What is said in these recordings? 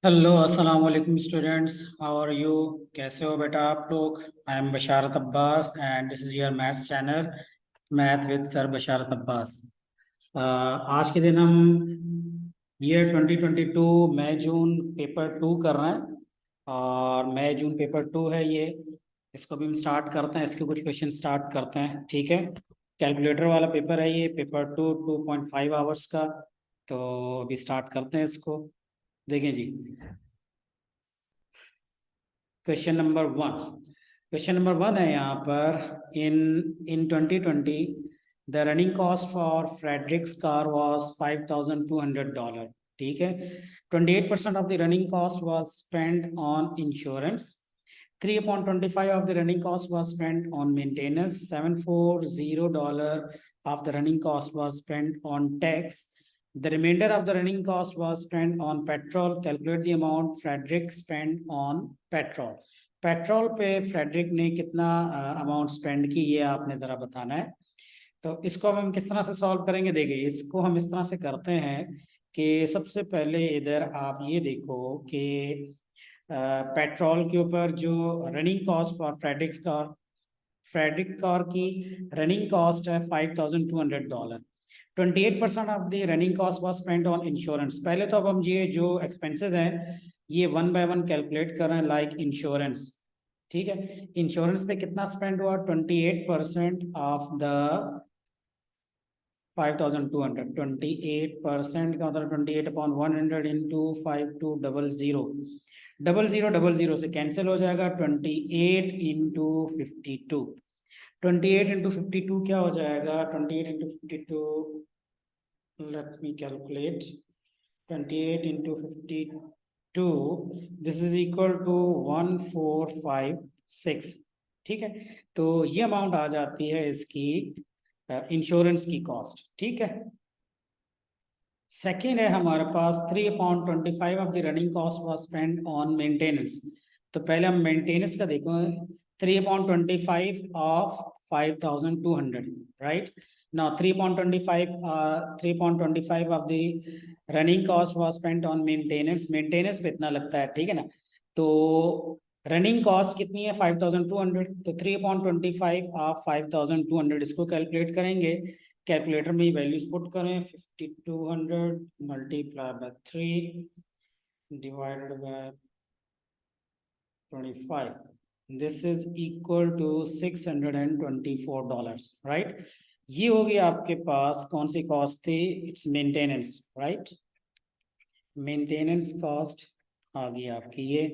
Hello अस्सलाम वालेकुम students, how are you? कैसे हो बेटा आप लोग? I am Basharat Abbas and this is your maths channel, math with sir Basharat Abbas. आज के दिन हम ईयर 2022 मई जून पेपर 2 कर रहे हैं और मई जून पेपर 2 है ये। इसको भी हम स्टार्ट करते हैं, इसके कुछ क्वेश्चन स्टार्ट करते हैं, ठीक है। कैलकुलेटर वाला पेपर है ये, पेपर 2 2.5 आवर्स का। तो अभी स्टार्ट करते हैं इसको। देखें जी, क्वेश्चन नंबर 1 है यहाँ पर। इन इन 2020 the running cost for Fredericks car was $5,200, ठीक है। 28% of the running cost was spent on insurance, 3 upon 25 of the running cost was spent on maintenance, $740 of the running cost was spent on tax. The remainder of the running cost was spent on petrol. Calculate the amount Frederick spent on petrol. Petrol पे Frederick ने कितना amount spend की, ये आपने ज़रा बताना है। तो इसको अब हम किस तरह से सॉल्व करेंगे? देखिए, इसको हम इस तरह से करते हैं कि सबसे पहले इधर आप ये देखो कि पेट्रोल के ऊपर जो running cost for Frederick car की रनिंग कॉस्ट है $5,200। 28% of the running cost was spend on insurance. पहले तो अब हम ये जो एक्सपेंसेस हैं ये 1 बाय 1 कैलकुलेट कर रहे हैं, लाइक इंश्योरेंस, ठीक है। इंश्योरेंस पे कितना स्पेंड हुआ? 28% ऑफ द 5,200। 28% का मतलब 28 अपॉन 100 इंटू 5200। 0000 से कैंसिल हो जाएगा। 28 इंटू 52, 28 इंटू 52 क्या हो जाएगा? 28 into 52, let me calculate. 28 into 52, this is equal to 1456, ठीक है। तो ये अमाउंट आ जाती है इसकी इंश्योरेंस की कॉस्ट, ठीक है। सेकेंड है हमारे पास 3 upon 25 of the running cost was spend on maintenance. तो पहले हम मेंटेनेंस का देखो। 3 upon 25 of 5,200, right. Now 3 upon 25 of the running cost was spend on maintenance. Maintenance पे इतना लगता है, ठीक है ना। तो रनिंग कॉस्ट कितनी है? 5,200। तो 3 upon 25 ऑफ 5,200, इसको कैलकुलेट करेंगे। कैलकुलेटर में वैल्यूज पुट करें। 5,200 multiply by 3 divided by 25, this is equal to $624, right. ये हो गई आपके पास कौन सी कॉस्ट थी? It's maintenance, right. Maintenance cost आ गई आपकी ये।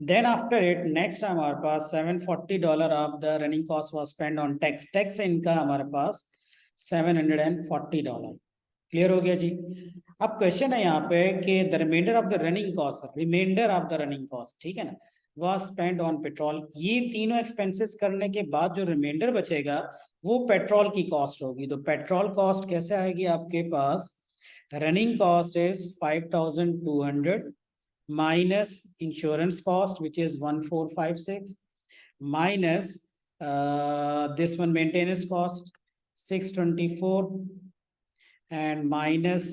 देन आफ्टर इट नेक्स्ट हमारे पास $740 of the running cost was spend on tax. Tax इनका हमारे पास $740। क्लियर हो गया जी। अब क्वेश्चन है यहाँ पे कि the reminder of the running cost, reminder of the running cost, ठीक है ना, वह स्पेंड ऑन पेट्रोल। ये तीनों एक्सपेंसेस करने के बाद जो रिमाइंडर बचेगा वो पेट्रोल की कॉस्ट होगी। तो पेट्रोल कॉस्ट कैसे आएगी आपके पास? Running cost is 5,200 minus insurance cost, which is 1,456, minus this one maintenance cost 624, and minus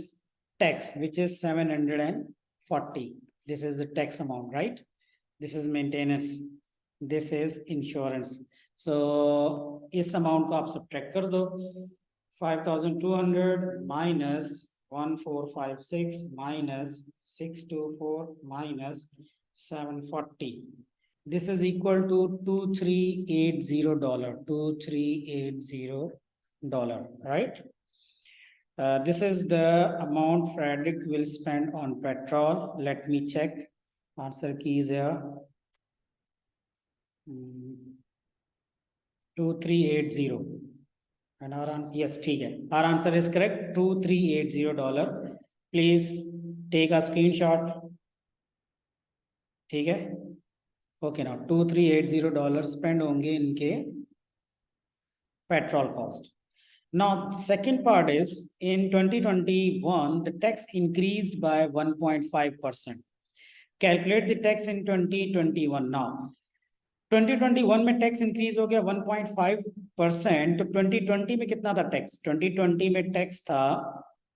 tax, which is 740. This is the tax amount, right? This is maintenance, this is insurance. So इस amount को आप subtract कर दो। 5,200 minus 1,456 minus 624 minus 740. This is equal to $2,380. $2,380, right? This is the amount Frederick will spend on petrol. Let me check. Answer key is here. 2,380. And our answer, yes, ठीक है, our answer is correct, $2,380. Please take a screenshot, ठीक है। Okay, ना $2,380 spend होंगे इनके petrol cost. Now, second part is in 2021, the tax increased by 1.5%. Calculate the tax in 2021. Now, 2021 में tax increase हो गया 1.5%। तो 2020 में कितना था टैक्स? 2020 में टैक्स था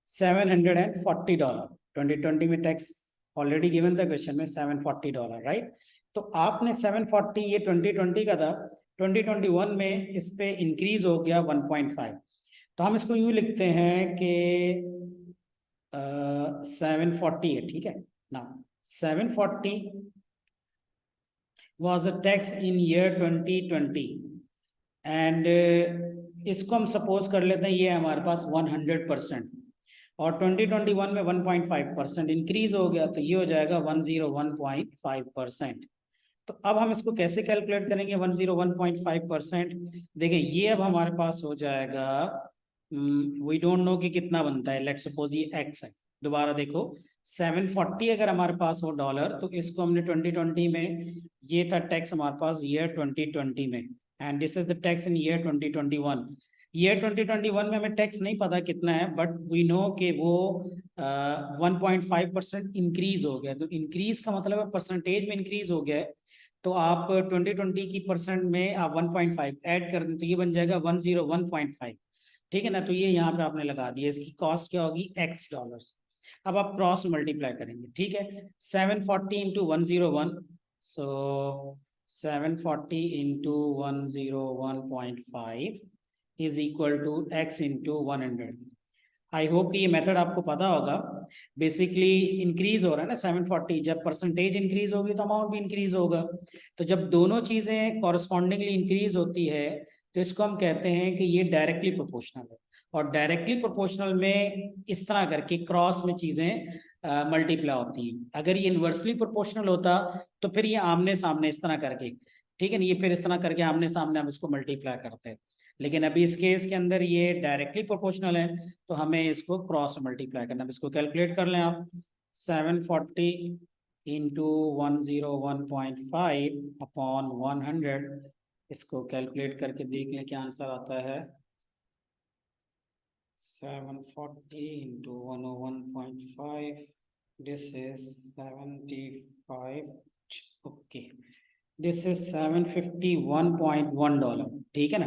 $740। 2020 में टैक्स ऑलरेडी गिवन था क्वेश्चन में $740, राइट। तो आपने 740 ये 2020 का था, 2021 में इस पे इंक्रीज हो गया 1.5। तो हम इसको यूं लिखते हैं कि 740 है, ठीक है ना। 740 was a tax in year 2020 and इसको हम सपोज कर लेते हैं ये हमारे पास 100% और 2021 में 1.5% इंक्रीज हो गया, तो ये हो जाएगा 101.5%। तो अब हम इसको कैसे कैलकुलेट करेंगे 101.5%? देखिए ये अब हमारे पास हो जाएगा, वी डोंट नो कि कितना बनता है, लेट्स सपोज ये x है। दोबारा देखो 740 अगर हमारे पास हो डॉलर, तो इसको हमने 2020 में, ये था टैक्स हमारे पास ईयर 2020 में, and this is the tax in year 2021। Year 2021 में हमें टैक्स नहीं पता कितना है, बट वी नो कि वो 1.5% इंक्रीज हो गया। तो इंक्रीज का मतलब है परसेंटेज में इंक्रीज हो गया है। तो आप 2020 की परसेंट में आप 1.5 ऐड कर दें तो ये बन जाएगा 101.5, ठीक है ना। तो ये यहाँ पे आपने लगा दिया, इसकी कॉस्ट क्या होगी x डॉलर्स। अब आप क्रॉस मल्टीप्लाई करेंगे, ठीक है। 740 into 101, so 740 into 101.5 is equal to x into 100। I hope कि ये मेथड आपको पता होगा। बेसिकली इंक्रीज हो रहा है ना 740, जब परसेंटेज इंक्रीज होगी तो अमाउंट भी इंक्रीज होगा। तो जब दोनों चीजें कॉरस्पॉन्डिंगली इंक्रीज होती है तो इसको हम कहते हैं कि ये डायरेक्टली प्रोपोर्शनल है। और डायरेक्टली प्रोपोर्शनल में इस तरह करके क्रॉस में चीजें मल्टीप्लाई होती हैं। अगर ये इन्वर्सली प्रोपोर्शनल होता तो फिर ये आमने सामने इस तरह करके, ठीक है ना, ये फिर इस तरह करके आमने सामने हम इसको मल्टीप्लाई करते हैं। लेकिन अभी इस केस के अंदर ये डायरेक्टली प्रोपोर्शनल है, तो हमें इसको क्रॉस मल्टीप्लाई करना है। इसको कैलकुलेट कर लें आप, 740 इंटू 101.5 अपॉन 100, इसको कैलकुलेट करके देख लें क्या आंसर आता है। 740 into 101.5, this is 75, okay, this is $751.1, ठीक है ना।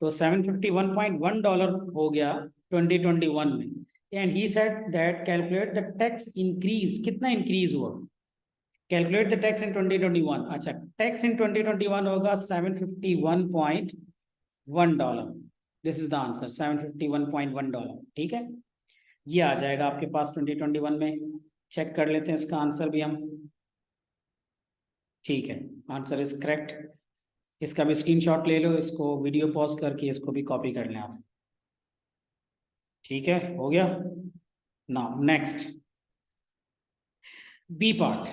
तो $751.1 हो गया 2021 में। And he said that calculate the tax increase, कितना इंक्रीज हुआ, कैलकुलेट द टैक्स इन 2021। अच्छा, टैक्स इन 2021 होगा $751.1, दिस इज द आंसर, $751.1, ठीक है। ये आ जाएगा आपके पास 2021 में। चेक कर लेते हैं इसका आंसर भी हम, ठीक है, आंसर इज करेक्ट। इसका भी स्क्रीनशॉट ले लो, इसको वीडियो पॉज करके इसको भी कॉपी कर लें आप, ठीक है, हो गया। Now next B part.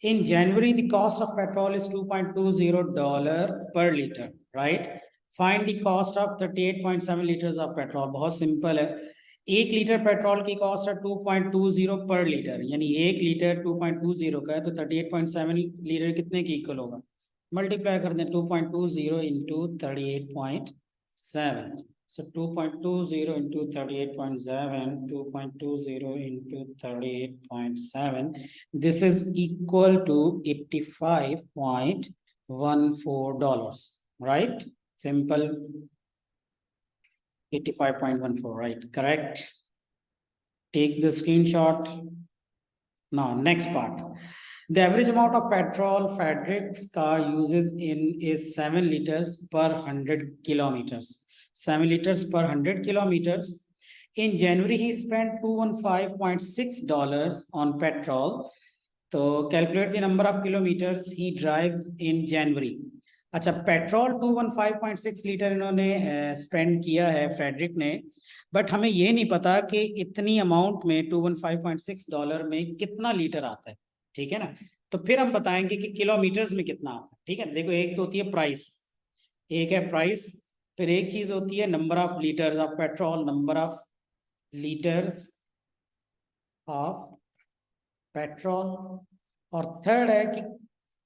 In January, the cost of petrol is $2.20 per liter, right? Find the cost of 38.7 liters of petrol. बहुत सिंपल है। 1 लीटर पेट्रोल की कॉस्ट है 2.20 पर लीटर, यानी 1 लीटर 2.20 का है, तो 38.7 लीटर कितने की इक्वल होगा? मल्टीप्लाई कर दें 2.20 into 38.7, so 2.20 into 38.7, 2.20 into 38.7, this is equal to $85.14, right? Simple, 85.14, right? Correct. Take the screenshot. Now next part. The average amount of petrol Frederick's car uses in is 7 liters per 100 kilometers. 7 liters per 100 kilometers. In January, he spent $215.6 on petrol. तो calculate the number of kilometers he drive in January. अच्छा, petrol 215.6 litre इन्होंने spend किया है Frederick ने, but हमें ये नहीं पता कि इतनी अमाउंट में $215.6 में कितना लीटर आता है, ठीक है ना। तो फिर हम बताएंगे कि किलोमीटर्स में कितना आता है, ठीक है। देखो, एक तो होती है प्राइस, एक है प्राइस, फिर एक चीज होती है number of litres of petrol, number of litres of petrol, और थर्ड है कि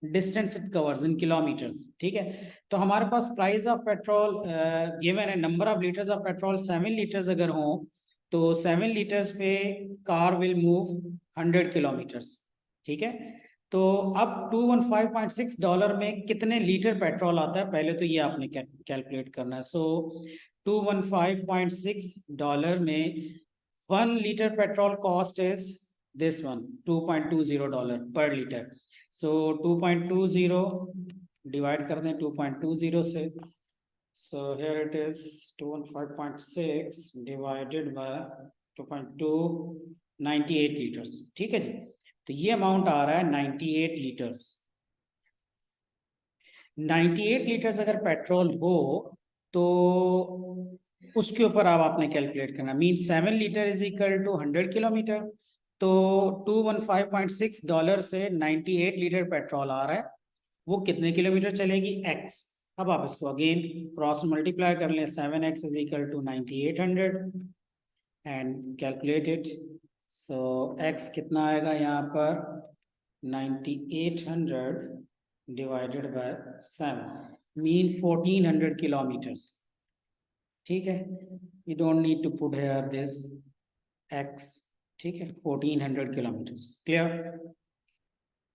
distance it covers in kilometres, ठीक है। तो हमारे पास प्राइस ऑफ पेट्रोल गिवन है, number of litres of petrol 7 litres अगर हो तो 7 लीटर्स पे कार विल मूव 100 किलोमीटर्स, ठीक है। तो अब $215.6 में कितने लीटर पेट्रोल आता है, पहले तो ये आपने कैलकुलेट करना है। सो $215.6 में 1 litre petrol cost is this one $2.20 per liter. So 2.20 divide कर दें 2.20 से. So here it is 215.6 divided by 2.298 litres. ठीक है जी. तो ये अमाउंट आ रहा है 98 लीटर्स. 98 लीटर्स अगर पेट्रोल हो तो उसके ऊपर अब आपने कैलकुलेट करना. Mean 7 litre is equal to 100 kilometre. तो $215.6 से 98 लीटर पेट्रोल आ रहा है. वो कितने किलोमीटर चलेगी? x. अब आप इसको अगेन क्रॉस मल्टीप्लाई कर लें. 7x is equal to 9800 and calculate it. So x कितना आएगा यहाँ पर? 9800 डिवाइडेड बाय 7 मीन 1400 किलोमीटर्स. ठीक है. You don't need to put here this x. ठीक है. 1400 kilometres. Clear?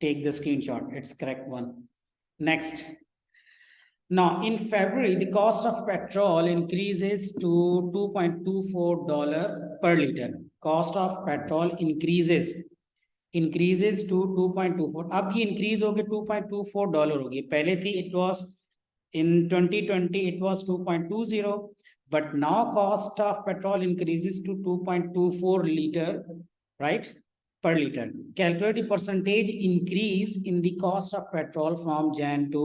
Take the screenshot. It's correct one. Next. Now in February the cost of petrol increases to $2.24 per liter. Cost of petrol increases to 2.24. अब ये increase होगी $2.24 होगी. पहले थी it was in 2020 it was 2.20, but now cost of petrol increases to 2.24 liter, right? Per liter. Calculate the percentage increase in the cost of petrol from Jan to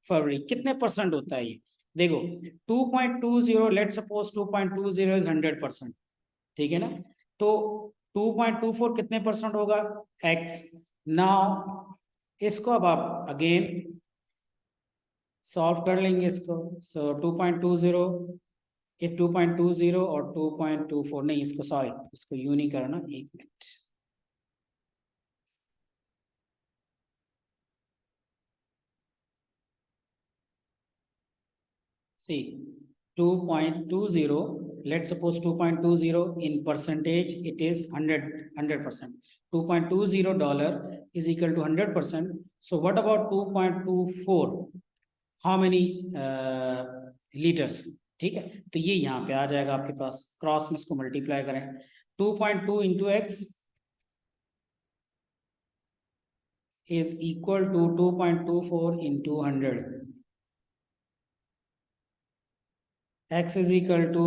February. कितने percent होता है ये? देखो 2.20, let's suppose 2.20 is 100%. ठीक है ना. तो 2.24 कितने परसेंट होगा? x. नाउ इसको अब आप अगेन सॉल्व कर लेंगे इसको. सो 2.20 if 2.20 और 2.24 नहीं, इसको सॉरी इसको यूं नहीं करना. एक minute. See 2.20, let's suppose 2.20 in percentage it is 100%. $2.20 is equal to 100%. So what about 2.24? How many liters? ठीक है. तो ये यहाँ पे आ जाएगा आपके पास. क्रॉस में इसको मल्टीप्लाई करें. 2.2 into x is equal to 2.24 into 100. x is equal to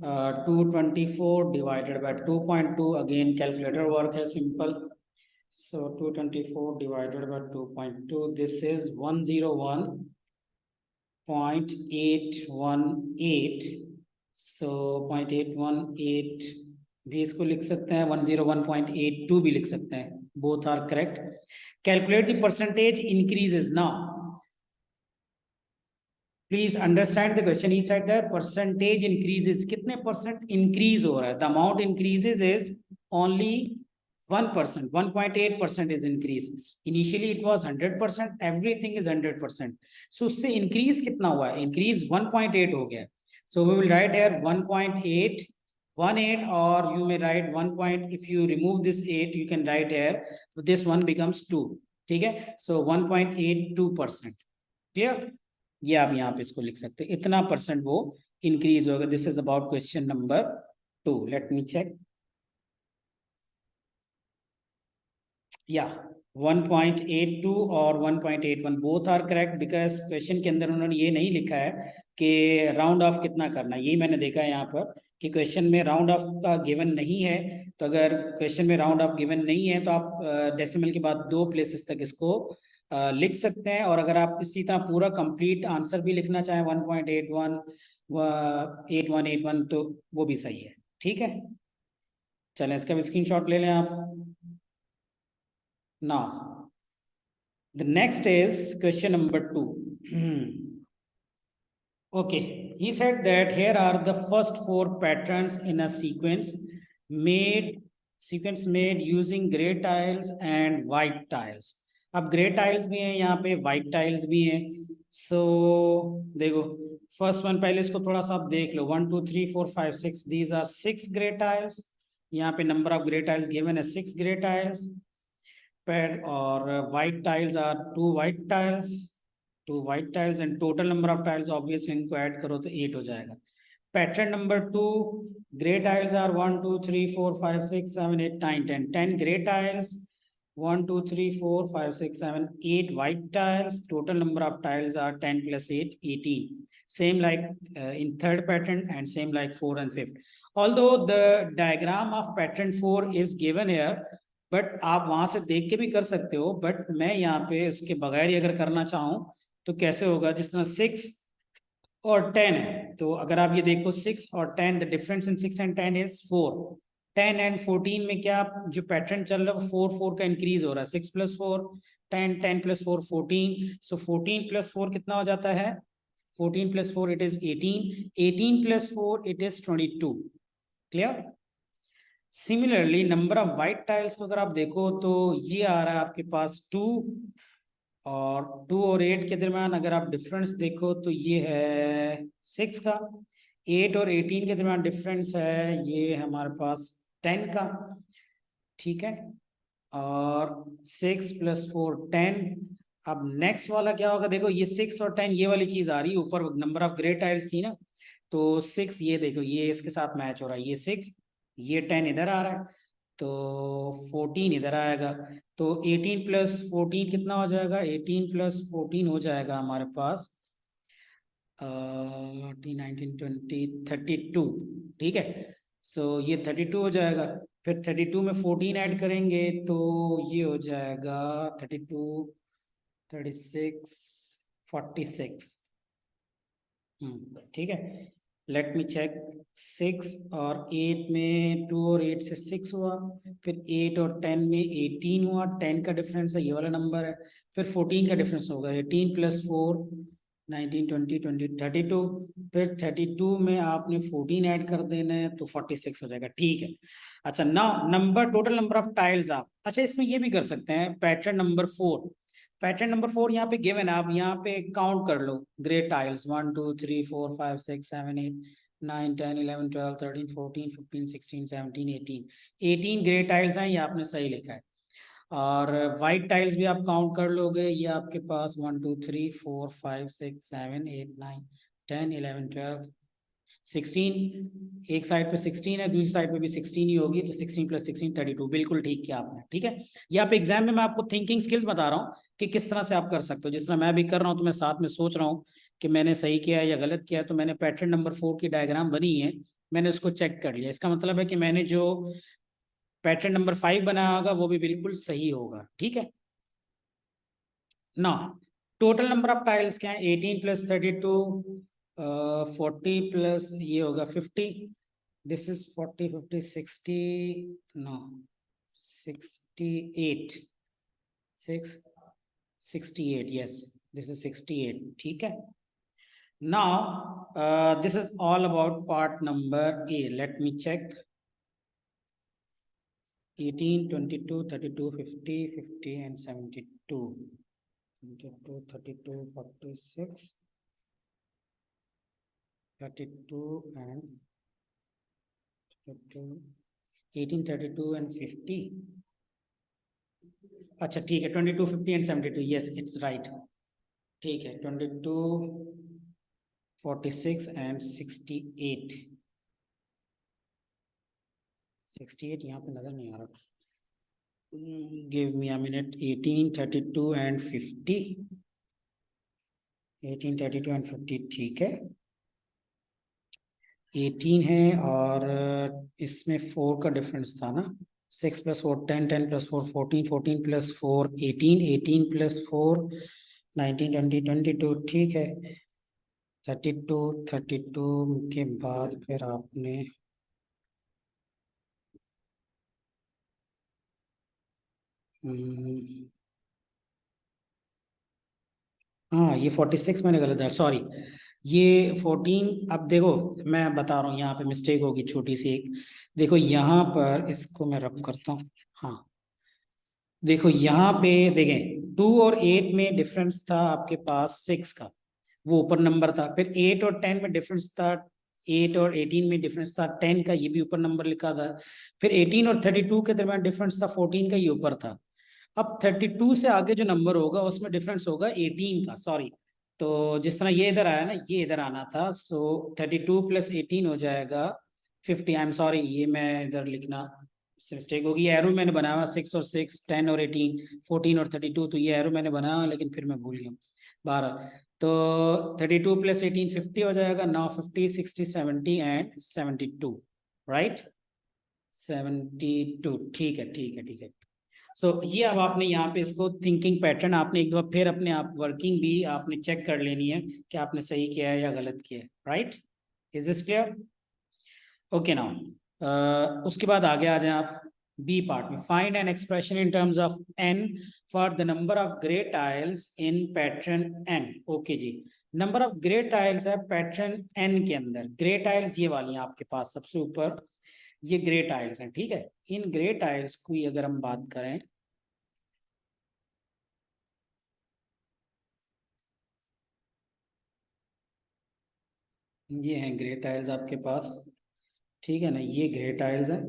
224 divided by 2.2. again calculator work है simple. So 224 divided by 2.2, this is 101.818. so 0.818 भी इसको लिख सकते हैं. 101.82 भी लिख सकते हैं. both are correct. calculate the percentage increases. now please understand the question. He said that percentage increases. कितने परसेंट इंक्रीज हो रहा है? The amount increases is only 1%. 1.8% is increases. Initially it was 100%. Everything is 100%. So उससे increase कितना हुआ है? Increase 1.8 हो गया. So we will write here 1.8 or you may write 1 point. if you remove this 8 you can write here this one becomes 2. ठीक है. so 1.82%. clear? ये आप यहाँ पे इसको लिख सकते हैं. इतना परसेंट वो इंक्रीज होगा. This is about question number 2. Let me check. या 1.82 और 1.81 both are correct. Because question के अंदर उन्होंने ये नहीं लिखा है कि राउंड ऑफ कितना करना. यही मैंने देखा है यहाँ पर कि क्वेश्चन में राउंड ऑफ का गिवन नहीं है. तो अगर क्वेश्चन में राउंड ऑफ गिवन नहीं है तो आप डेसिमल के बाद 2 प्लेसेस तक इसको लिख सकते हैं. और अगर आप इसी तरह पूरा कंप्लीट आंसर भी लिखना चाहें 1.81 8181 तो वो भी सही है. ठीक है. चलें इसका भी स्क्रीनशॉट ले लें आप. Now the next is question number 2. okay, he said that here are the first 4 patterns in a sequence made using gray tiles and white tiles. अब ग्रे टाइल्स भी हैं यहाँ पे, वाइट टाइल्स भी हैं. सो देखो फर्स्ट वन, पहले इसको थोड़ा सा आप देख लो. 1 2 3 4 5 6 दीज आर 6 ग्रे टाइल्स. यहाँ पे number of grey tiles given है 6 ग्रे टाइल्स. और white tiles are 2 white tiles and total number of tiles obviously इनको ऐड करो तो 8 हो जाएगा. Pattern number 2, gray tiles are 1, 2, 3, 4, 5, 6, 7, 8, 9, 10. 10 gray tiles, 1, 2, 3, 4, 5, 6, 7, 8 white tiles. Total number of tiles are 10 plus 8, 18. Same like in third pattern and same like 4 and 5th. Although the diagram of pattern 4 is given here, but आप वहां से देख के भी कर सकते हो, but मैं यहाँ पे इसके बगैर ही अगर करना चाहूँ तो कैसे होगा, जिस तरह 6 और 10 है, तो अगर आप ये देखो 6 और 10, the difference in 6 and 10 is 4. 10 and 14 में क्या जो पैटर्न चल रहा है 4 का इंक्रीज हो रहा है. 6 प्लस 4 10, 10 प्लस 4 14. सो 14 प्लस 4 कितना हो जाता है? 14 plus 4 it is 18. 18 plus 4 it is 22. Clear? Similarly number of white tiles को अगर आप देखो तो ये आ रहा है आपके पास 2, और 2 और 8 के दरम्यान अगर आप डिफरेंस देखो तो ये है 6 का. 8 और 18 के दरम्यान डिफरेंस है ये हमारे पास 10 का. ठीक है, और 6 प्लस 4 10. अब नेक्स्ट वाला क्या होगा, देखो ये 6 और 10 ये वाली चीज आ रही है ऊपर, नंबर ऑफ ग्रे टाइल्स थी ना, तो 6 ये देखो ये इसके साथ मैच हो रहा है, ये 6 ये 10 इधर आ रहा है, तो 14 इधर आएगा. तो 18 प्लस 14 कितना हो जाएगा? 18 प्लस 14 हो जाएगा हमारे पास 19, 20, 32. ठीक है, सो ये 32 हो जाएगा. फिर 32 में 14 ऐड करेंगे तो ये हो जाएगा 32, 36, 46. ठीक है, लेट मी चेक. 6 और 8 में 2 और 8 से 6 हुआ, फिर 8 और 10 में 18 हुआ. 10 का डिफरेंस है, ये वाला नंबर है. फिर 14 का डिफरेंस होगा 18 प्लस 4 19, 20, 20, 32. फिर 32 में आपने 14 ऐड कर देना है तो 46 हो जाएगा. ठीक है, अच्छा ना number total number of tiles आप, अच्छा इसमें ये भी कर सकते हैं पैटर्न नंबर 4. पैटर्न नंबर 4 यहाँ पे गिवन है, आप यहाँ पे काउंट कर लो ग्रे टाइल्स 1, 2, 3, 4, 5, 6, 7, 8, 9, 10, 11, 12, 13, 14, 15, 16, 17, 18. 18 ग्रे टाइल्स हैं, ये आपने सही लिखा है. और वाइट टाइल्स भी आप काउंट कर लोगे, ये आपके पास 1, 2, 3, 4, 5, 6, 7, 8, 9, 10, 11, 12, 16. एक साइड पे 16 है, दूसरी साइड पे भी 16 ही होगी, तो 16 प्लस 16 32. बिल्कुल ठीक किया आपने. ठीक है, ये आप एग्जाम में मैं आपको थिंकिंग स्किल्स बता रहा हूँ कि किस तरह से आप कर सकते हो. जिस तरह मैं भी कर रहा हूँ तो मैं साथ में सोच रहा हूँ कि मैंने सही किया है या गलत किया है. तो मैंने पैटर्न नंबर 4 की डायग्राम बनी है, मैंने उसको चेक कर लिया. इसका मतलब है कि मैंने जो पैटर्न नंबर 5 बनाया होगा वो भी बिल्कुल सही होगा. ठीक है ना, टोटल नंबर ऑफ टाइल्स क्या है? 18 प्लस 32, 40 प्लस ये होगा 50. This is 40, 50, 60, no 68, 68, yes, this is 68. ठीक है, now this is all about part number A. Let me check. 18, 22, 32, 50, 50 and 72. 22, 32, 46, 32 and 32, 18, 32 and 50. अच्छा ठीक है, 22, 50 and 72. Yes, it's right. ठीक है, 22, 46 and 68. 68 यहाँ पे नजर नहीं आ रहा. Give me a minute. 18, 32 and 50. 18, 32 and 50. ठीक है, 18 है और इसमें 4 का डिफरेंस था ना. 6 प्लस 4 10, 10 प्लस 4 14, 14 प्लस 4 18, 18 प्लस 4 19, 20, 22. ठीक है, 32, 32 के बाद फिर आपने हाँ ये 46 मैंने गलत है, सॉरी. ये 14, अब देखो मैं बता रहा हूँ यहाँ पे मिस्टेक होगी छोटी सी एक. देखो यहाँ पर इसको मैं रब करता हूँ. हाँ देखो यहाँ पे देखें 2 और 8 में डिफरेंस था आपके पास 6 का, वो ऊपर नंबर था. फिर 8 और 10 में डिफरेंस था, 8 और 18 में डिफरेंस था 10 का, ये भी ऊपर नंबर लिखा था. फिर 18 और 32 के दरमियान डिफरेंस था 14 का, ये ऊपर था. अब 32 से आगे जो नंबर होगा उसमें डिफरेंस होगा 18 का, सॉरी तो जिस तरह ये इधर आया ना, ये इधर आना था, सो 32 + 18 हो जाएगा 50। आई एम सॉरी, ये मैं इधर लिखना से मिस्टेक होगी। एरो मैंने बनाया हुआ 6 और 6, 10 और 18, 14 और 32, तो ये एरो मैंने बनाया हुआ, लेकिन फिर मैं भूल गया 12। तो 32 + 18 50 हो जाएगा। Now 50, 60, 70 and 72, right. 72, ठीक है ठीक है ठीक है। सो ये अब आपने यहाँ पे इसको थिंकिंग पैटर्न आपने एक बार फिर अपने आप वर्किंग भी आपने चेक कर लेनी है कि आपने सही किया है या गलत किया है, right. Is this clear? Okay now उसके बाद आगे आ जाए आप बी पार्ट में। Find an expression in terms of N for the number of grey tiles in pattern N. Okay जी, नंबर ऑफ ग्रे टाइल्स है पैटर्न एन के अंदर। ग्रे टाइल्स ये वाली हैं आपके पास सबसे ऊपर, ये ग्रे टाइल्स हैं, ठीक है। इन ग्रे टाइल्स की अगर हम बात करें, ये हैं ग्रे टाइल्स आपके पास, ठीक है ना, ये ग्रे टाइल्स हैं।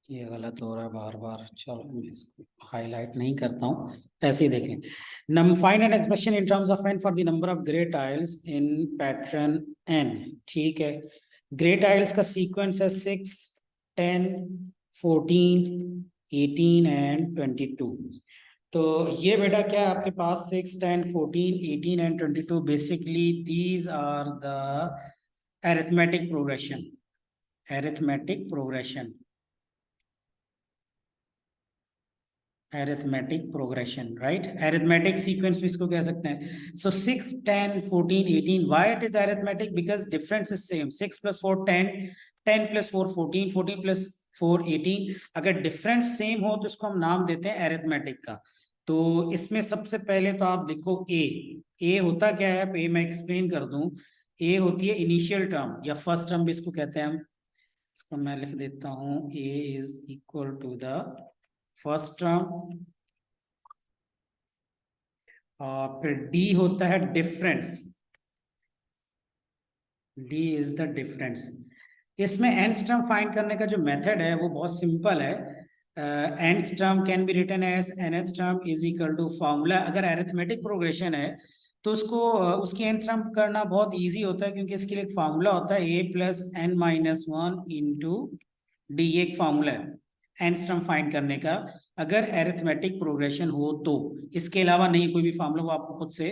ये गलत हो रहा है बार बार, चलो मैं इसको हाईलाइट नहीं करता हूँ, ऐसे ही देखें। Now find an expression in terms of N for the number of grey tiles in pattern n, ठीक है। ग्रे टाइल्स का सीक्वेंस है 6, 10, 14, 18 एंड 22। तो ये बेटा क्या है आपके पास, 6, 10, 14, 18 and 22, basically these are the arithmetic progression. Arithmetic progression, arithmetic progression, right. Arithmetic sequence भी इसको कह सकते हैं। So 6, 10, 14, 18, why it is arithmetic? Because difference is same. 6 + 4 10, 10 + 4 14, 14 + 4 18। अगर डिफरेंस सेम हो तो इसको हम नाम देते हैं अरिथमेटिक का। तो इसमें सबसे पहले तो आप लिखो ए। ए होता क्या है, ए मैं एक्सप्लेन कर दूं। ए होती है इनिशियल टर्म या फर्स्ट टर्म भी इसको कहते हैं हम। इसको मैं लिख देता हूं, a is equal to the first term. और फिर डी होता है difference. D is the difference. इसमें एंड्स टर्म फाइंड करने का जो मेथड है वो बहुत सिंपल है। Nth term can be written as nth term is equal to formula. अगर अरिथमेटिक प्रोग्रेशन है तो उसको उसकी एंड टर्म करना बहुत इजी होता है, क्योंकि इसके लिए एक फार्मूला होता है, a plus n minus one into d. एक फार्मूला है एंड्स टर्म फाइंड करने का, अगर अरिथमेटिक प्रोग्रेशन हो तो। इसके अलावा नहीं कोई भी फार्मूला, वो आपको खुद से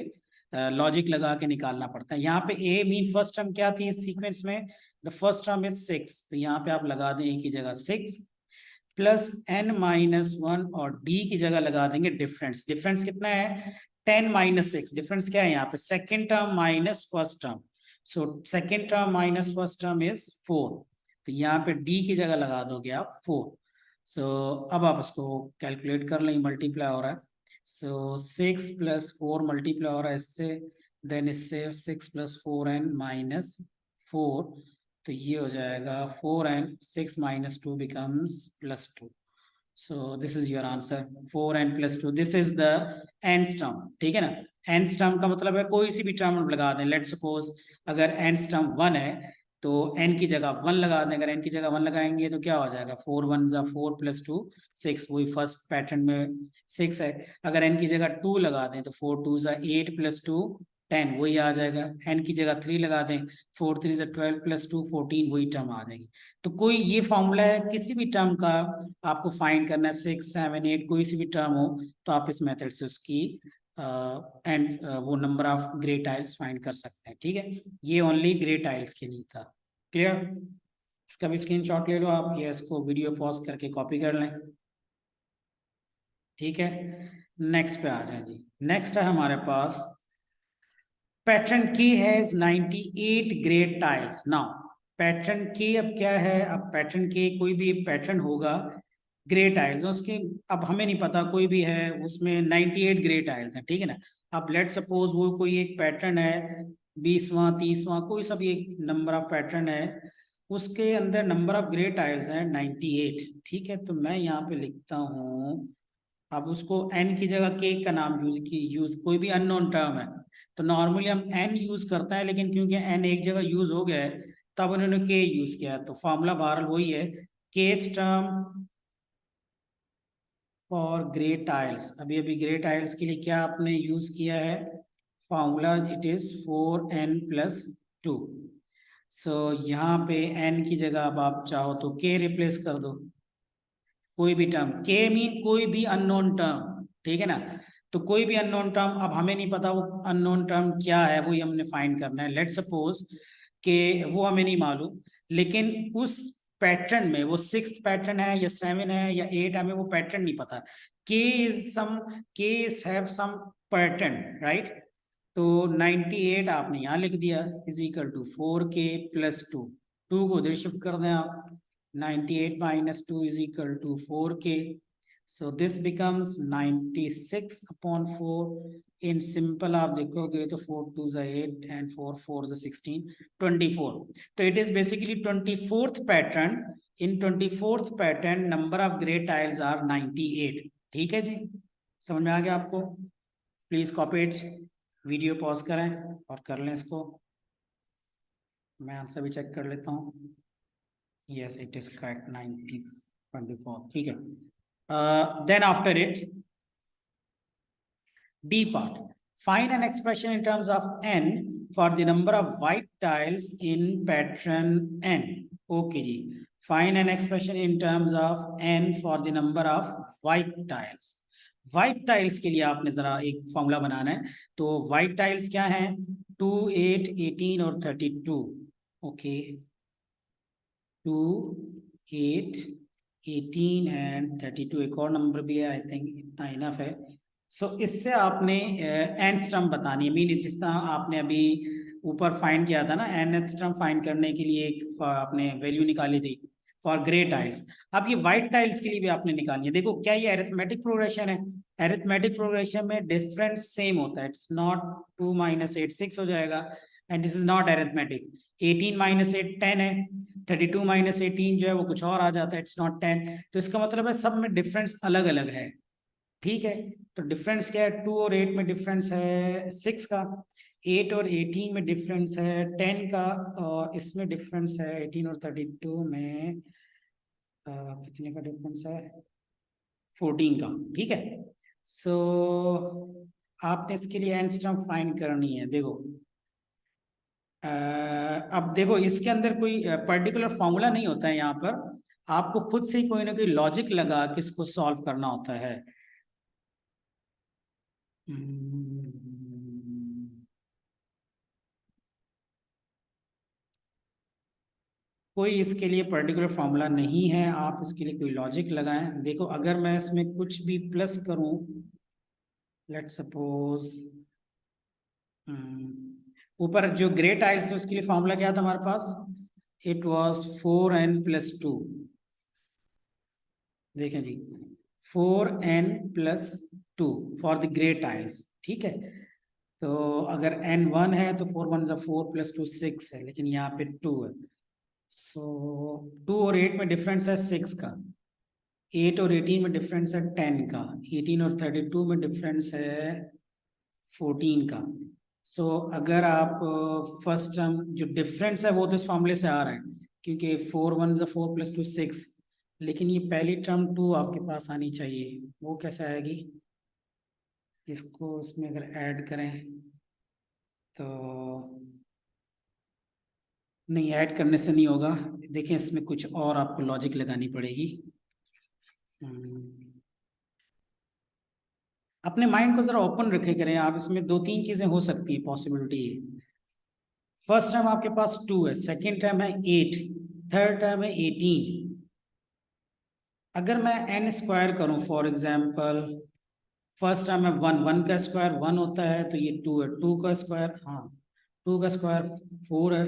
लॉजिक लगा के निकालना पड़ता है। यहाँ पे ए मीन फर्स्ट टर्म क्या थी इस सीक्वेंस में, द फर्स्ट टर्म इज 6, तो यहाँ पे आप लगा दें ए की जगह 6 प्लस n-1, और डी की जगह लगा देंगे डिफरेंस। डिफरेंस कितना है, 10 - 6। डिफरेंस क्या है यहाँ पे, second term minus first term. So second term minus first term is 4, तो यहाँ पे डी की जगह लगा दोगे आप 4। सो अब आप इसको कैलकुलेट कर लें, मल्टीप्लाई हो रहा है। सो 6 + 4 मल्टीप्लाई हो रहा है इससे, देन इससे 6 + 4n - 4, तो ये हो जाएगा 4n, 6 - 2 becomes +2। So this is your answer, 4n + 2, this is the ends term, ठीक है ना। एंड्स टर्म का मतलब है कोई सी भी टर्म हम लगा दें। लेट सपोज अगर एंड्स टर्म 1 है तो n की जगह 1 लगा दें। अगर n की जगह 1 लगाएंगे तो क्या हो जाएगा, 4 1 = 4 + 2 6, वही फर्स्ट पैटर्न में 6 है। अगर n की जगह 2 लगा दें तो 4 2 = 8 + 2 10, वही आ जाएगा। n की जगह 3 लगा दें, 4 3 = 12 + 2 14, वही टर्म आ जाएगी। तो कोई ये फॉर्मूला है किसी भी टर्म का आपको फाइंड करना है, 6 7 8 कोई सी भी टर्म हो, तो आप इस मेथड से उसकी एंड वो number of grey tiles find कर सकते हैं, ठीक है। ये ओनली ग्रे टाइल्स के लिए था। क्लियर? इसका भी स्क्रीनशॉट ले लो आप, या इसको वीडियो पॉज करके कॉपी कर लें, ठीक है। नेक्स्ट पे आ जाए जी। नेक्स्ट है हमारे पास पैटर्न की है 98 ग्रेड टाइल्स। नाउ पैटर्न की अब क्या है, अब पैटर्न की कोई भी पैटर्न होगा ग्रे टाइल्स उसके, अब हमें नहीं पता कोई भी है उसमें 98 ग्रे टाइल्स हैं, ठीक है ना। अब लेट सपोज वो कोई एक पैटर्न है 20वां 30वां, कोई सा भी एक नंबर ऑफ पैटर्न है, उसके अंदर नंबर ऑफ ग्रे टाइल्स हैं 98, ठीक है। तो मैं यहाँ पे लिखता हूँ, अब उसको n की जगह k का नाम यूज कोई भी अननोन टर्म है तो नॉर्मली हम n यूज करते हैं, लेकिन क्योंकि n एक जगह यूज हो गया है तब उन्होंने k यूज किया, तो फॉर्मूला बहरहाल वही है, kth term for grey tiles, अभी अभी ग्रे टाइल्स के लिए क्या आपने यूज किया है फॉर्मूला, इट इज 4n+2। सो यहाँ पे n की जगह अब आप चाहो तो k रिप्लेस कर दो, कोई भी टर्म, k मीन कोई भी अननोन टर्म, ठीक है ना। तो कोई भी अननोन टर्म, अब हमें नहीं पता वो अननोन टर्म क्या है, वही हमने फाइंड करना है। लेट सपोज कि वो हमें नहीं मालूम, लेकिन उस पैटर्न में वो 6th पैटर्न है या 7 है या 8, हमें वो पैटर्न नहीं पता। k is some, k have some pattern, right. तो 98 आपने यहाँ लिख दिया इज इक्वल टू 4k+2, 2 को उधर शिफ्ट कर दें आप, 98 - 2 is equal to 4k. So this becomes 96/4. In simple आप देखोगे तो 4 2s are 8 and 4 4s are 16, 24. तो it is basically 24th pattern. In 24th pattern number of gray tiles are 98. ठीक है जी, समझ में आ गया आपको? Please copy it, video pause करें और कर लें इसको। मैं आंसर भी चेक कर लेता हूँ। Yes, it is correct, 24, ठीक है। Then after it, D part, find an expression in terms of n for the number of white tiles in pattern n. Okay जी, find an expression in terms of n for the number of white tiles. White tiles के लिए आपने जरा एक formula बनाना है। तो white tiles क्या है, 2 8 18 और 32। ओके, 2 8 18 एंड 32, एक और नंबर भी है, आई थिंक इतना इनफ है। सो इससे आपने एंड टर्म बतानी है, मीन जिस तरह आपने अभी ऊपर फाइंड किया था ना, एन टर्म फाइंड करने के लिए एक आपने वैल्यू निकाली थी फॉर ग्रे टाइल्स। अब ये व्हाइट टाइल्स के लिए भी आपने निकालनी है। देखो क्या ये अरिथमेटिक प्रोग्रेशन है, अरिथमेटिक प्रोग्रेशन में डिफरेंस सेम होता है, इट्स नॉट 2 - 8 6 हो जाएगा, and this is not arithmetic. 18 - 8 10 है, 32 - 18 जो है वो कुछ और आ जाता है, इट्स नॉट 10। तो इसका मतलब है सब में डिफरेंस अलग अलग है, ठीक है। तो डिफरेंस क्या है, 2 और 8 में डिफरेंस है 6 का, 8 और 18 में डिफरेंस है 10 का, और इसमें डिफरेंस है 18 और 32 में कितने का डिफरेंस है, 14 का, ठीक है। सो आपने इसके लिए एंड टर्म फाइंड करनी है। देखो अब देखो इसके अंदर कोई पर्टिकुलर फॉर्मूला नहीं होता है, यहाँ पर आपको खुद से ही कोई ना कोई लॉजिक लगा के इसको सॉल्व करना होता है। कोई इसके लिए पर्टिकुलर फॉर्मूला नहीं है, आप इसके लिए कोई लॉजिक लगाएं। देखो अगर मैं इसमें कुछ भी प्लस करूं, लेट सपोज ऊपर जो ग्रे टाइल्स है उसके लिए फॉर्मूला क्या था हमारे पास, इट वाज 4n+2। देखें जी, 4n+2 for the grey tiles, ठीक है। तो अगर n1 है तो 4 1 4 + 2 6 है, लेकिन यहाँ पे 2 है। सो 2 और 8 में डिफरेंस है 6 का, 8 और 18 में डिफरेंस है 10 का, 18 और 32 में डिफरेंस है 14 का। सो अगर आप फर्स्ट टर्म जो डिफरेंस है वो तो इस फॉर्मूले से आ रहा है, क्योंकि 4 1 4 + 2 6, लेकिन ये पहली टर्म 2 आपके पास आनी चाहिए, वो कैसे आएगी, इसको इसमें अगर ऐड करें तो नहीं, ऐड करने से नहीं होगा। देखें इसमें कुछ और आपको लॉजिक लगानी पड़ेगी। अपने माइंड को जरा ओपन रखे करें आप, इसमें 2 3 चीजें हो सकती है, पॉसिबिलिटी है। फर्स्ट टर्म आपके पास 2 है, सेकेंड टर्म है 8, थर्ड टर्म है 18। अगर मैं n स्क्वायर करूं, फॉर एग्जाम्पल फर्स्ट टर्म है 1, 1 का स्क्वायर 1 होता है, तो ये 2 है, 2 का स्क्वायर, हाँ 2 का स्क्वायर 4 है,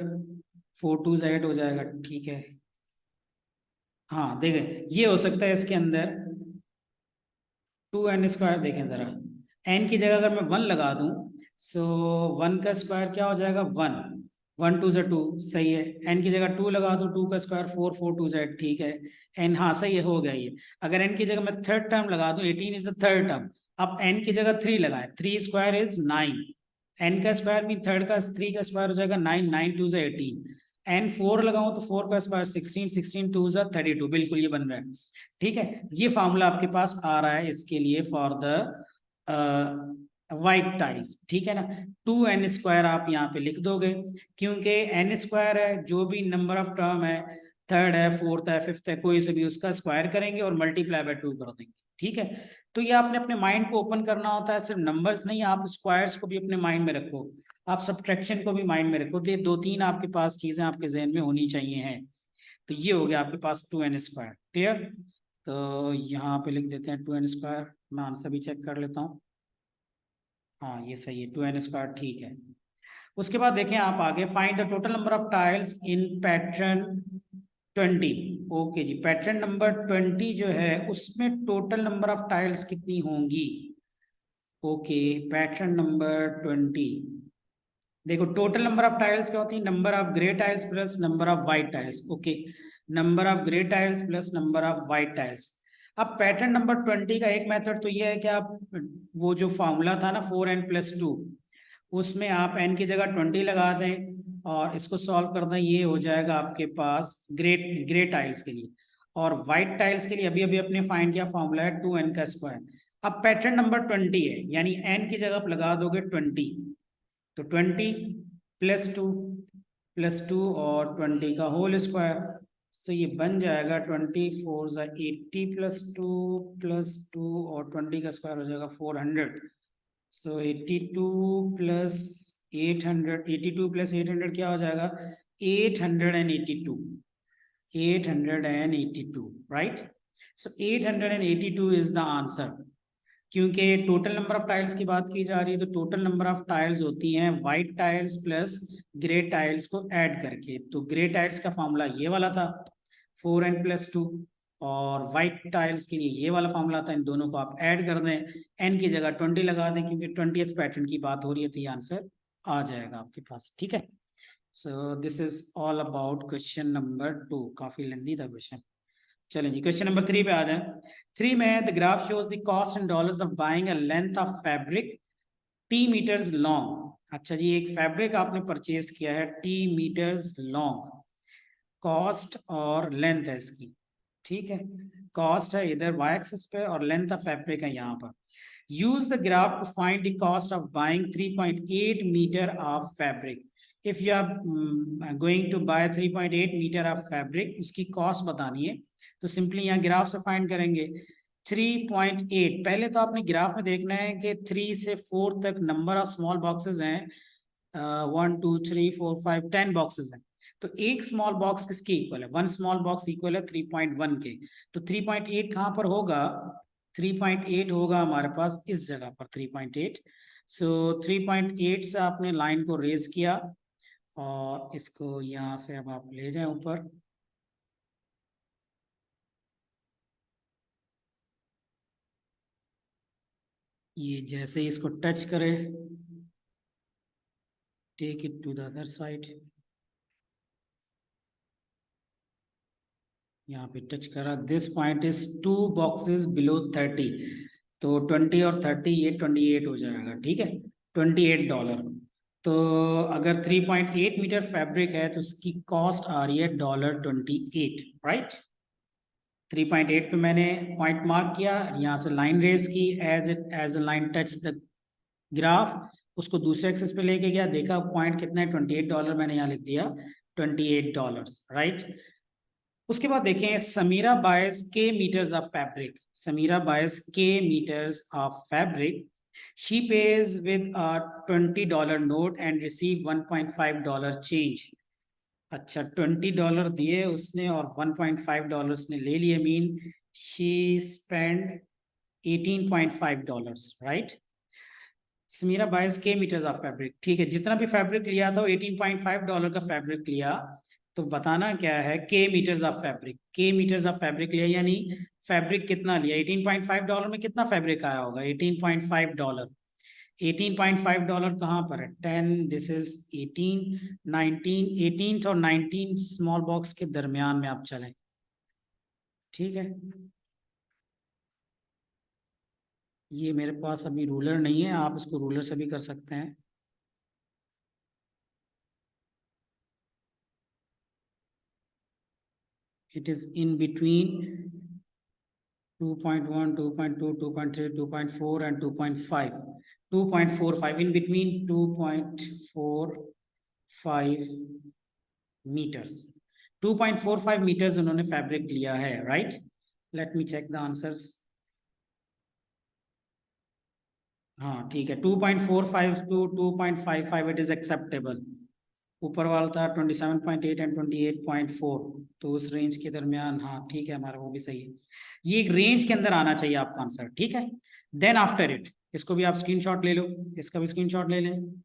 4 2 8 हो जाएगा, ठीक है। हाँ देखें ये हो सकता है इसके अंदर 2n² देखें जरा, n की जगह अगर मैं 1 लगा दूं, सो 1 का स्क्वायर क्या हो जाएगा 1, 1 2 2 सही है। n की जगह 2 लगा दूं, 2 का स्क्वायर 4 4 2 ठीक है। n हाँ सही है, हो गया ये। अगर n की जगह मैं थर्ड टर्म लगा दूं, 18 इज द थर्ड टर्म, अब n की जगह 3 लगाए, 3 स्क्वायर इज 9, n का स्क्वायर मीन थर्ड का 3 का स्क्वायर हो जाएगा 9, 9 2 18, एन 4 लगाऊं तो 4 का स्क्वायर 16, 16 टू ज़ा 32, बिल्कुल ये बन रहा है। ठीक है, ये फॉर्मूला आपके पास आ रहा है इसके लिए फॉर द वाइट टाइल्स। ठीक है ना, 2n² आप यहाँ पे लिख दोगे, क्योंकि n² है, जो भी नंबर ऑफ टर्म है, थर्ड है, फोर्थ है, फिफ्थ है, कोई से भी उसका स्क्वायर करेंगे और मल्टीप्लाई बाय 2 कर देंगे। ठीक है, तो ये आपने अपने माइंड को ओपन करना होता है, सिर्फ नंबर्स नहीं, आप स्क्वायर्स को भी अपने माइंड में रखो, आप सब्ट्रैक्शन को भी माइंड में रखो। ये 2-3 आपके पास चीजें आपके जहन में होनी चाहिए हैं। तो ये हो गया आपके पास 2n²। क्लियर, तो यहाँ पे लिख देते हैं 2n²। मैं आंसर भी चेक कर लेता हूँ। हाँ ये सही है, 2n², ठीक है। उसके बाद देखें आप आगे, find the total number of tiles in pattern 20। Okay जी, पैटर्न नंबर 20 जो है उसमें टोटल नंबर ऑफ टाइल्स कितनी होंगी। ओके, पैटर्न नंबर 20, देखो टोटल नंबर ऑफ टाइल्स क्या होती है, number of grey tiles plus number of white tiles. Okay, number of grey tiles plus number of white tiles. अब पैटर्न नंबर 20 का एक method तो ये है कि आप वो जो फॉर्मूला था ना 4n+2, उसमें आप n की जगह 20 लगा दें और इसको सॉल्व कर दें, ये हो जाएगा आपके पास ग्रे ग्रे टाइल्स के लिए। और वाइट टाइल्स के लिए अभी अभी अपने फाइंड किया फॉर्मूला है 2n²। अब पैटर्न नंबर 20 है, यानी n की जगह आप लगा दोगे 20, तो 20 +2 और 20 का होल स्क्वायर। सो ये बन जाएगा 24 × 80 +2 और 20 का स्क्वायर हो जाएगा 400। सो 82 + 800 क्या हो जाएगा, 882। 882, right. So 882 is the answer. क्योंकि टोटल नंबर ऑफ टाइल्स की बात की जा रही है, तो टोटल नंबर ऑफ टाइल्स होती हैं white tiles plus grey tiles को ऐड करके। तो ग्रे टाइल्स का फॉर्मूला ये वाला था 4n+2, और वाइट टाइल्स के लिए ये वाला फॉर्मूला था। इन दोनों को आप ऐड कर दें, n की जगह 20 लगा दें, क्योंकि 20th पैटर्न की बात हो रही है, तो ये आंसर आ जाएगा आपके पास। ठीक है, so this is all about question number 2। काफी लेंदी था क्वेश्चन। चलें जी, क्वेश्चन नंबर 3 पे आ जाए। 3 में the graph shows the cost in dollars of buying a length of fabric T metres long. अच्छा जी, एक फैब्रिक आपने परचेज किया है टी मीटर्स लॉन्ग, कॉस्ट और लेंथ है इसकी। ठीक है, कॉस्ट है इधर वाई एक्सिस पे और लेंथ ऑफ फैब्रिक है यहाँ पर। Use the graph to find the cost of buying 3.8 metre of fabric. If you are going to buy 3.8 metre of fabric, उसकी कॉस्ट बतानी है, तो सिंपली यहाँ ग्राफ से फाइंड करेंगे। 3.8, पहले तो आपने ग्राफ में देखना है कि 3 से 4 तक नंबर ऑफ स्मॉल बॉक्सेस हैं, 1 2 3 4 5 10 बॉक्सेस हैं। तो एक स्मॉल बॉक्स किसके इक्वल है, 1 स्मॉल बॉक्स इक्वल है 3.1 के। तो 3.8 कहाँ पर होगा, 3.8 होगा हमारे पास इस जगह पर 3.8। सो 3.8 से आपने लाइन को रेज किया और इसको यहाँ से अब आप ले जाएं ऊपर। ये जैसे ही इसको टच करे, take it to the other side, यहाँ पे टच करा, this point is 2 boxes below 30। तो 20 और 30 ये 28 हो जाएगा। ठीक है, $28। तो अगर 3.8 मीटर फैब्रिक है तो उसकी कॉस्ट आ रही है $28, राइट। 3.8 पे मैंने पॉइंट मार्क किया, यहाँ से लाइन रेस की, as a line touch the graph, उसको दूसरे एक्सेस पे लेके गया, देखा पॉइंट कितना है, $28, मैंने यहाँ लिख दिया $28, राइट। उसके बाद देखें, समीरा बायस के metres of fabric, Samira buys के metres of fabric, she pays with a $20 note and receive $1.5 change. अच्छा, $20 दिए उसने और $1.5 उसने ले लिए, mean she spend $18.5, right. Samira buys के मीटर्स ऑफ फैब्रिक, ठीक है, जितना भी फैब्रिक लिया था वो $18.5 का फैब्रिक लिया। तो बताना क्या है, के मीटर्स ऑफ फैब्रिक, के मीटर्स ऑफ फैब्रिक लिया, यानी फैब्रिक कितना लिया, $18.5 में कितना फैब्रिक आया होगा, $18.5। $18.5 कहाँ पर है, 10, दिस इज 18, 19, 18 और 19 स्मॉल बॉक्स के दरमियान में आप चलें। ठीक है, ये मेरे पास अभी रूलर नहीं है, आप इसको रूलर से भी कर सकते हैं। it is in between 2.1, 2.2, 2.3, 2.4 and 2.5. 2.45, in between 2.45 meters. 2.45 meters उन्होंने फैब्रिक लिया है, राइट? Let me check the answers. हाँ ठीक है, 2.45 to 2.55 इट इज एक्सेप्टेबल. ऊपर वाला था 27.8 एंड 28.4, तो उस रेंज के दरमियान. हाँ ठीक है, हमारा वो भी सही है. ये एक रेंज के अंदर आना चाहिए आपका आंसर, ठीक है. देन आफ्टर इट, इसको भी आप स्क्रीनशॉट ले लो, इसका भी स्क्रीनशॉट ले लें,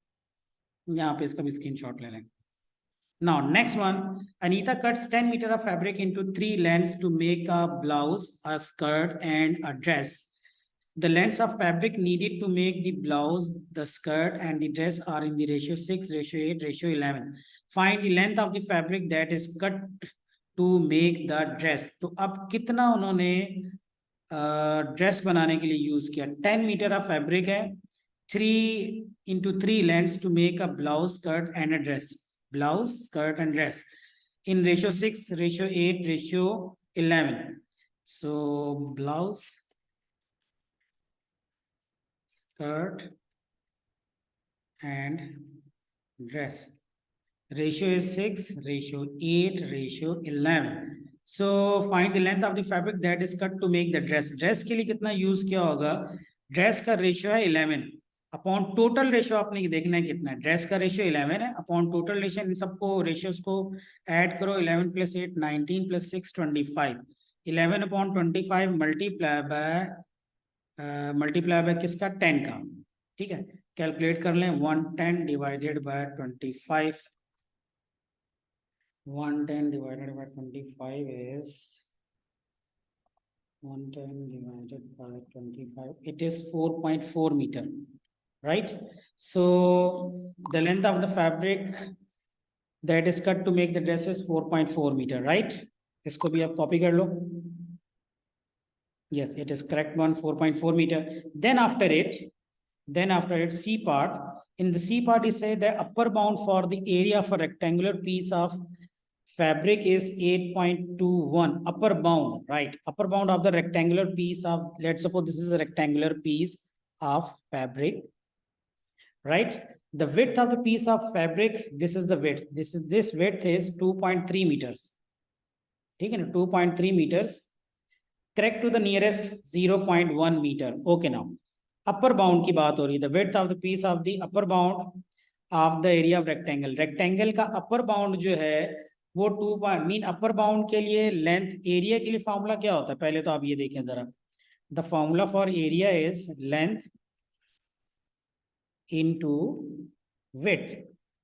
यहाँ पे इसका भी स्क्रीनशॉट ले लें. Now next one, Anita cuts 10 meter of fabric into 3 lengths to make a blouse, a skirt and a dress. The lengths of fabric needed to make the blouse, the skirt and the dress are in the ratio 6, ratio 8, ratio 11. Find the length of the fabric that is cut to make the dress. तो अब कितना उन्होंने dress बनाने के लिए use किया? 10 metre of fabric है, 3 into 3 lengths to make a blouse, skirt and a dress. Blouse, skirt and dress in ratio 6, ratio 8, ratio 11. So blouse, skirt and dress. Ratio is 6, ratio 8, ratio 11. So find the length of the fabric that is cut to make the dress. Dress के लिए कितना use किया होगा? Dress का ratio है 11 upon total ratio. आपने देखना है कितना है. ड्रेस का रेशियो 11 है अपॉन टोटल रेशियो. इन सबको रेशियोज को ऐड करो. 11 + 8 19 + 6 25. 11 अपॉन 25 मल्टीप्लाई बाय किसका? 10 का. ठीक है, कैलकुलेट कर लें. 110 divided by 25. 110 divided by 25 is 110 divided by 25. It is 4.4 meter, right? So the length of the fabric that is cut to make the dress is 4.4 meter, right? इसको भी आप copy कर लो. Yes, it is correct one, 4.4 meter. Then after it, C part. In the C part, it said the upper bound for the area of a rectangular piece of fabric is 8.21. Upper bound, right? Upper bound of the rectangular piece of, let's suppose this is a rectangular piece of fabric, right? The width of the piece of fabric, this is the width. This width is 2.3 meters. ठीक है ना, 2.3 meters. Correct to the nearest 0.1 meter. Okay, now upper bound की बात हो रही है. The width of the piece of the upper bound of the area of rectangle. Rectangle का upper bound जो है वो 2 मीन अपर बाउंड के लिए लेंथ, एरिया के लिए फॉर्मूला क्या होता है? पहले तो आप ये देखें जरा. The formula for area is length into width.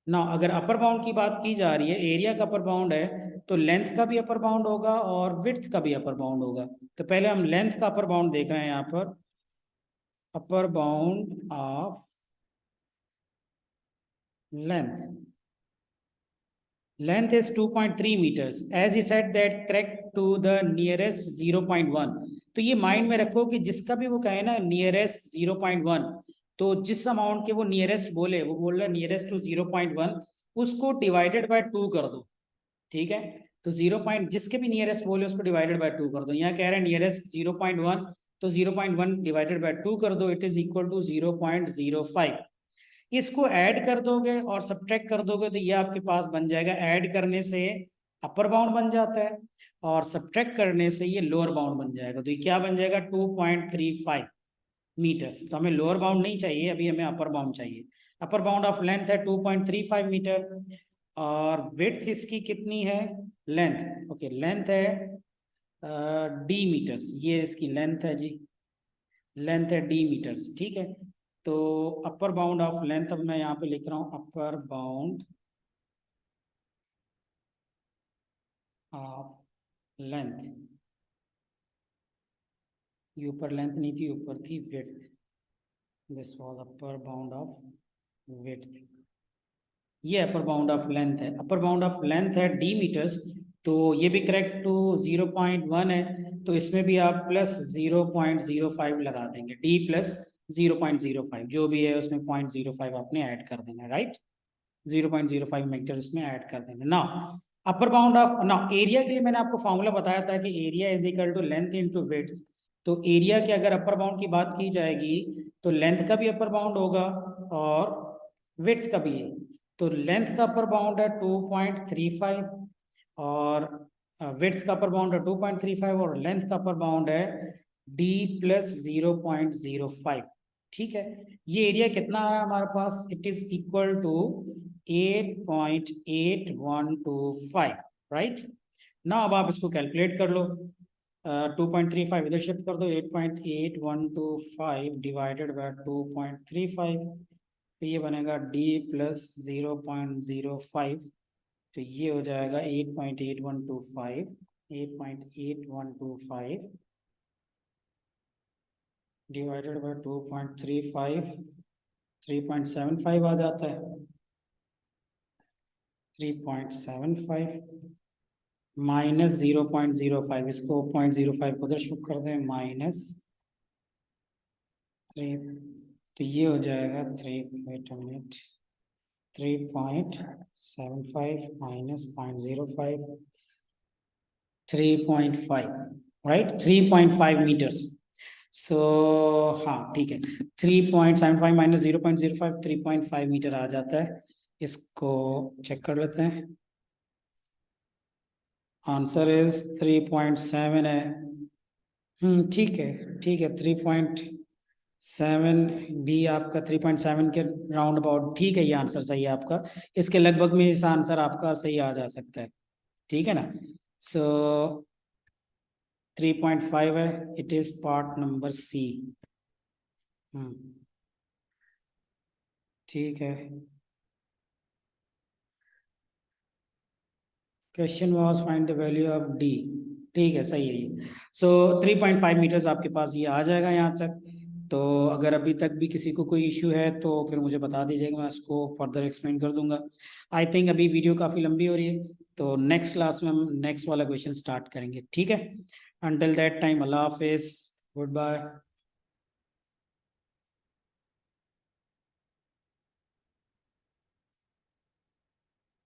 ना अगर अपर बाउंड की बात की जा रही है, एरिया का अपर बाउंड है, तो लेंथ का भी अपर बाउंड होगा और विड्थ का भी अपर बाउंड होगा. तो पहले हम लेंथ का अपर बाउंड देख रहे हैं यहाँ पर. अपर bound of length is 2.3 meters. As he said that correct to the nearest 0.1. तो ये माइंड में रखो कि जिसका भी वो कहे ना नियरेस्ट 0.1, तो जिस अमाउंट के वो नियरेस्ट बोले, वो बोल रहा है नियरेस्ट टू 0.1, उसको डिवाइडेड बाय 2 कर दो. ठीक है, तो 0. जिसके भी नियरेस्ट बोले उसको डिवाइडेड बाय 2 कर दो. यहाँ कह रहे हैं नियरेस्ट 0.1, तो 0.1 डिवाइडेड बाय 2 कर दो. It is equal to 0.05. इसको ऐड कर दोगे और सब्ट्रैक्ट कर दोगे तो ये आपके पास बन जाएगा. ऐड करने से अपर बाउंड बन जाता है और सब्ट्रैक्ट करने से ये लोअर बाउंड बन जाएगा. तो ये क्या बन जाएगा? 2.35 मीटर्स. तो हमें लोअर बाउंड नहीं चाहिए, अभी हमें अपर बाउंड चाहिए. अपर बाउंड ऑफ लेंथ है 2.35 मीटर और विड्थ इसकी कितनी है? लेंथ, ओके, लेंथ है डी मीटर्स. ये इसकी लेंथ है जी, लेंथ है डी मीटर्स. ठीक है, तो अपर बाउंड ऑफ लेंथ अब मैं यहाँ पे लिख रहा हूँ. अपर बाउंड ऑफ लेंथ, ये ऊपर लेंथ नहीं थी, ऊपर थी width. This was upper bound of width. ये अपर बाउंड ऑफ लेंथ है. अपर बाउंड ऑफ लेंथ है डी मीटर्स, तो ये भी करेक्ट टू 0.1 है, तो इसमें भी आप प्लस 0.05 लगा देंगे. डी प्लस 0.05 जो भी है उसमें 0.05 आपने ऐड कर देना, राइट? 0.05 मीटर उसमें ऐड कर देना. नाउ अपर बाउंड ऑफ ना एरिया के लिए मैंने आपको फॉर्मूला बताया था कि area is equal to length into width. तो एरिया के अगर अपर बाउंड की बात की जाएगी तो लेंथ का भी अपर बाउंड होगा और विड्थ का भी है। तो लेंथ का अपर बाउंड है 2.35 और विड्थ का अपर बाउंड है 2.35 और लेंथ का अपर बाउंड है d प्लस 0.05। ठीक है, ये एरिया कितना आ रहा है हमारे पास, it is equal to 8.8125, right ना। अब आप इसको कैलकुलेट कर लो, 2.35 इधर शिफ्ट कर दो, 8.8125 डिवाइडेड बाय 2.35, तो ये बनेगा d प्लस 0.05। तो ये हो जाएगा 8.8125, 8.8125 डिवाइडेड बाय 2.35, 3.75 आ जाता है। 3.75 माइनस 0.05, इसको 0.05 को उधर शिफ्ट कर दें, माइनस 3, तो ये हो जाएगा 3.75 माइनस 0.05, 3.5, राइट, 3.5 मीटर्स। सो हाँ ठीक है, 3.75 माइनस 0.05, 3.5 मीटर आ जाता है। इसको चेक कर लेते हैं, आंसर इज 3.7 है। ठीक है, ठीक है, 3.7 भी आपका 3.7 के राउंड अबाउट ठीक है, ये आंसर सही है आपका। इसके लगभग में इस आंसर आपका सही आ जा सकता है, ठीक है ना। सो 3.5 है, it is part number C. ठीक है, question was find the value of D. ठीक है, सही है ये। सो 3.5 मीटर्स आपके पास ये आ जाएगा यहाँ तक। तो अगर अभी तक भी किसी को कोई इश्यू है तो फिर मुझे बता दीजिएगा, मैं इसको फर्दर एक्सप्लेन कर दूंगा। आई थिंक अभी वीडियो काफ़ी लंबी हो रही है, तो नेक्स्ट क्लास में हम नेक्स्ट वाला क्वेश्चन स्टार्ट करेंगे, ठीक है। अंटिल दैट टाइम, अल्लाह हाफिज़, गुड बाय।